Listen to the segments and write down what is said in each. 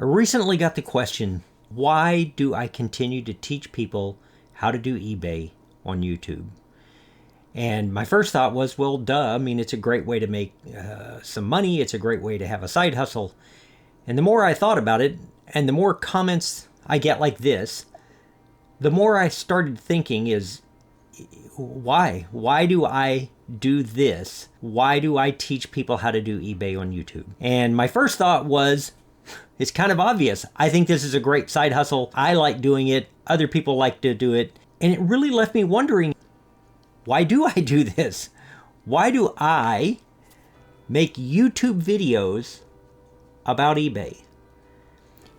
I recently got the question, why do I continue to teach people how to do eBay on YouTube? And my first thought was, well, duh. I mean, it's a great way to make some money. It's a great way to have a side hustle. And the more I thought about it, and the more comments I get like this, the more I started thinking is, why? Why do I do this? Why do I teach people how to do eBay on YouTube? And my first thought was, it's kind of obvious. I think this is a great side hustle. I like doing it. Other people like to do it. And it really left me wondering, why do I do this? Why do I make YouTube videos about eBay?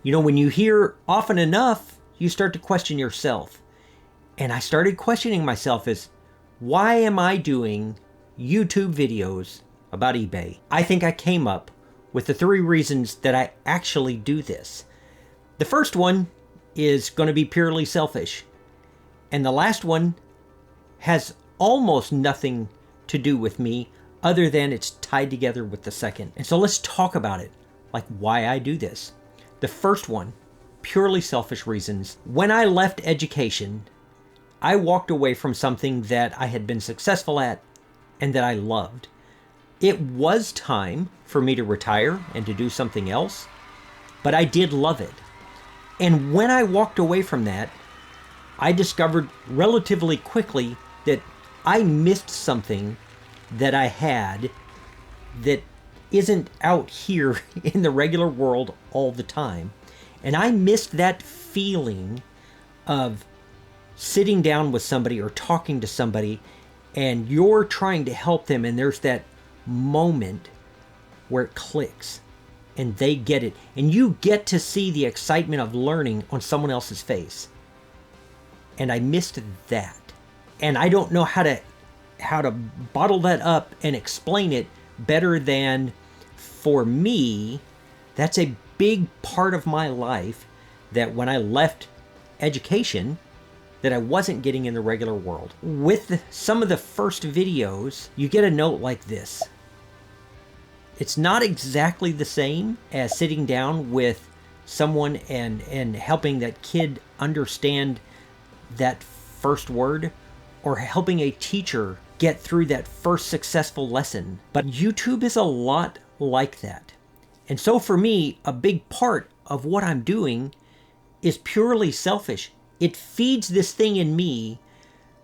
You know, when you hear often enough, you start to question yourself. And I started questioning myself as, why am I doing YouTube videos about eBay? I think I came up with the 3 reasons that I actually do this. The first one is going to be purely selfish. And the last one has almost nothing to do with me other than it's tied together with the second. And so let's talk about it, like why I do this. The first one, purely selfish reasons. When I left education, I walked away from something that I had been successful at and that I loved. It was time for me to retire and to do something else, but I did love it. And when I walked away from that, I discovered relatively quickly that I missed something that I had that isn't out here in the regular world all the time. And I missed that feeling of sitting down with somebody or talking to somebody and you're trying to help them and there's that moment where it clicks and they get it and you get to see the excitement of learning on someone else's face. And I missed that. And I don't know how to bottle that up and explain it better than, for me, that's a big part of my life that when I left education that I wasn't getting in the regular world. With some of the first videos, you get a note like this. It's not exactly the same as sitting down with someone and helping that kid understand that first word, or helping a teacher get through that first successful lesson. But YouTube is a lot like that. And so for me, a big part of what I'm doing is purely selfish. It feeds this thing in me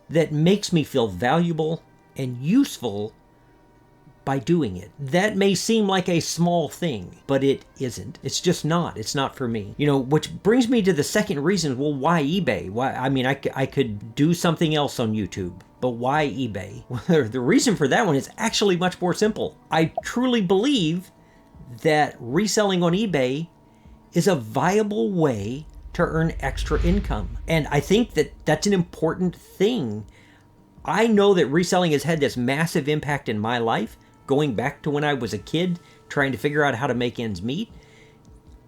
that makes me feel valuable and useful by doing it. That may seem like a small thing, but it isn't. It's just not. It's not for me. You know, which brings me to the second reason. Well, why eBay? Why? I mean, I could do something else on YouTube, but why eBay? Well, the reason for that one is actually much more simple. I truly believe that reselling on eBay is a viable way to earn extra income. And I think that that's an important thing. I know that reselling has had this massive impact in my life, going back to when I was a kid, trying to figure out how to make ends meet,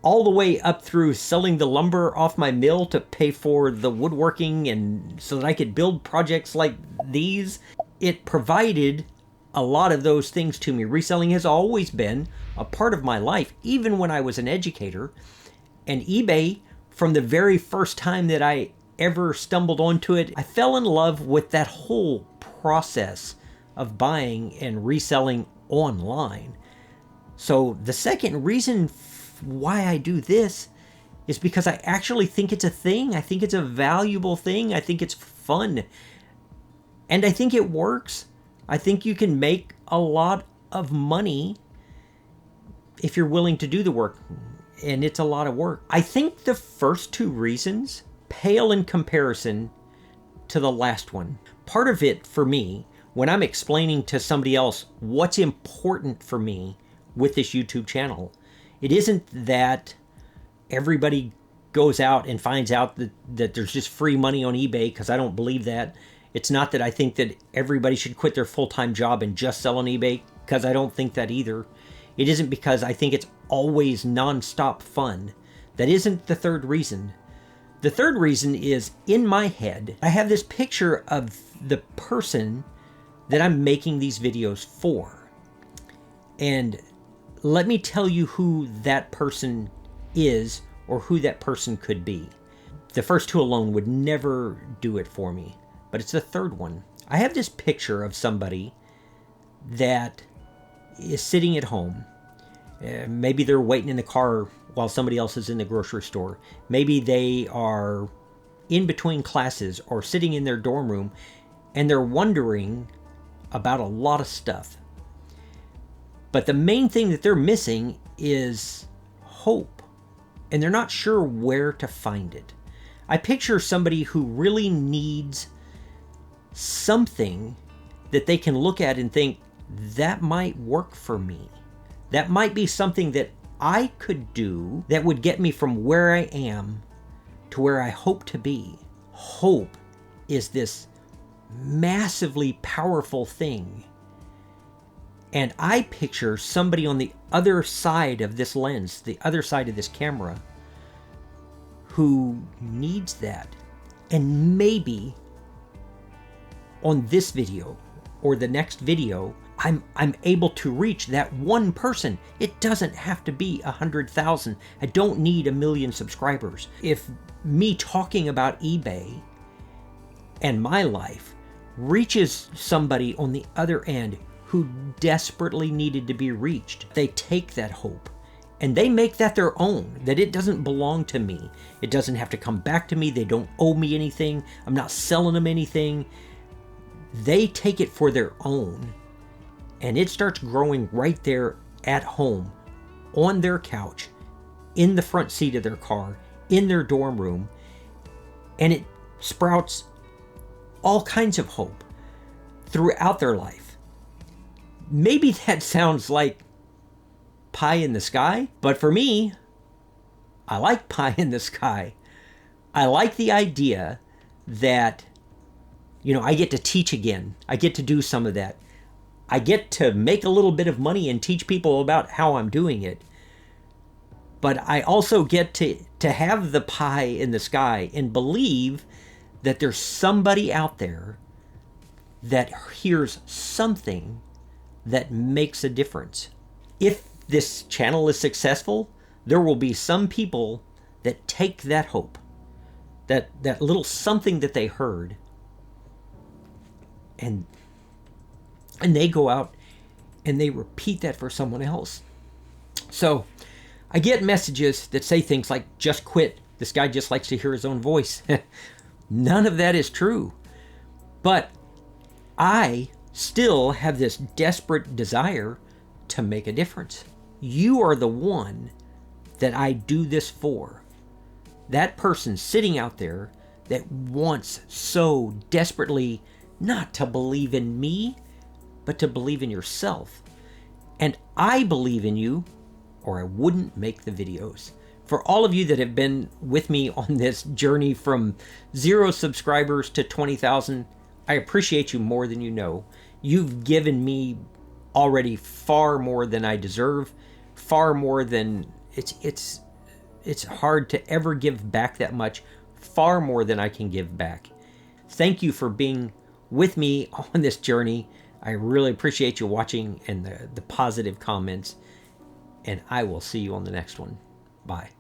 all the way up through selling the lumber off my mill to pay for the woodworking and so that I could build projects like these. It provided a lot of those things to me. Reselling has always been a part of my life, even when I was an educator. And eBay, from the very first time that I ever stumbled onto it, I fell in love with that whole process of buying and reselling online. So the second reason why I do this is because I actually think it's a thing. I think it's a valuable thing. I think it's fun. And I think it works. I think you can make a lot of money if you're willing to do the work. And it's a lot of work. I think the first 2 reasons pale in comparison to the last one. Part of it for me, when I'm explaining to somebody else what's important for me with this YouTube channel, it isn't that everybody goes out and finds out that there's just free money on eBay, because I don't believe that. It's not that I think that everybody should quit their full-time job and just sell on eBay, because I don't think that either. It isn't because I think it's always non-stop fun. That isn't the third reason. The third reason is, in my head, I have this picture of the person that I'm making these videos for. And let me tell you who that person is or who that person could be. The first two alone would never do it for me, but it's the third one. I have this picture of somebody that is sitting at home. Maybe they're waiting in the car while somebody else is in the grocery store. Maybe they are in between classes or sitting in their dorm room, and they're wondering about a lot of stuff. But the main thing that they're missing is hope, and they're not sure where to find it. I picture somebody who really needs something that they can look at and think, that might work for me. That might be something that I could do that would get me from where I am to where I hope to be. Hope is this massively powerful thing. And I picture somebody on the other side of this lens, the other side of this camera, who needs that. And maybe on this video or the next video, I'm able to reach that one person. It doesn't have to be 100,000. I don't need 1 million subscribers. If me talking about eBay and my life reaches somebody on the other end who desperately needed to be reached, they take that hope and they make that their own, that it doesn't belong to me. It doesn't have to come back to me. They don't owe me anything. I'm not selling them anything. They take it for their own, and it starts growing right there at home, on their couch, in the front seat of their car, in their dorm room, and it sprouts all kinds of hope throughout their life. Maybe that sounds like pie in the sky, but for me, I like pie in the sky. I like the idea that, I get to teach again. I get to do some of that. I get to make a little bit of money and teach people about how I'm doing it. But I also get to have the pie in the sky and believe that there's somebody out there that hears something that makes a difference. If this channel is successful, there will be some people that take that hope, that little something that they heard, and they go out and they repeat that for someone else. So I get messages that say things like, just quit. This guy just likes to hear his own voice. None of that is true. But I still have this desperate desire to make a difference. You are the one that I do this for. That person sitting out there that wants so desperately not to believe in me, but to believe in yourself. And I believe in you, or I wouldn't make the videos. For all of you that have been with me on this journey from 0 subscribers to 20,000, I appreciate you more than you know. You've given me already far more than I deserve, far more than it's hard to ever give back that much, far more than I can give back. Thank you for being with me on this journey. I really appreciate you watching and the positive comments, and I will see you on the next one. Bye.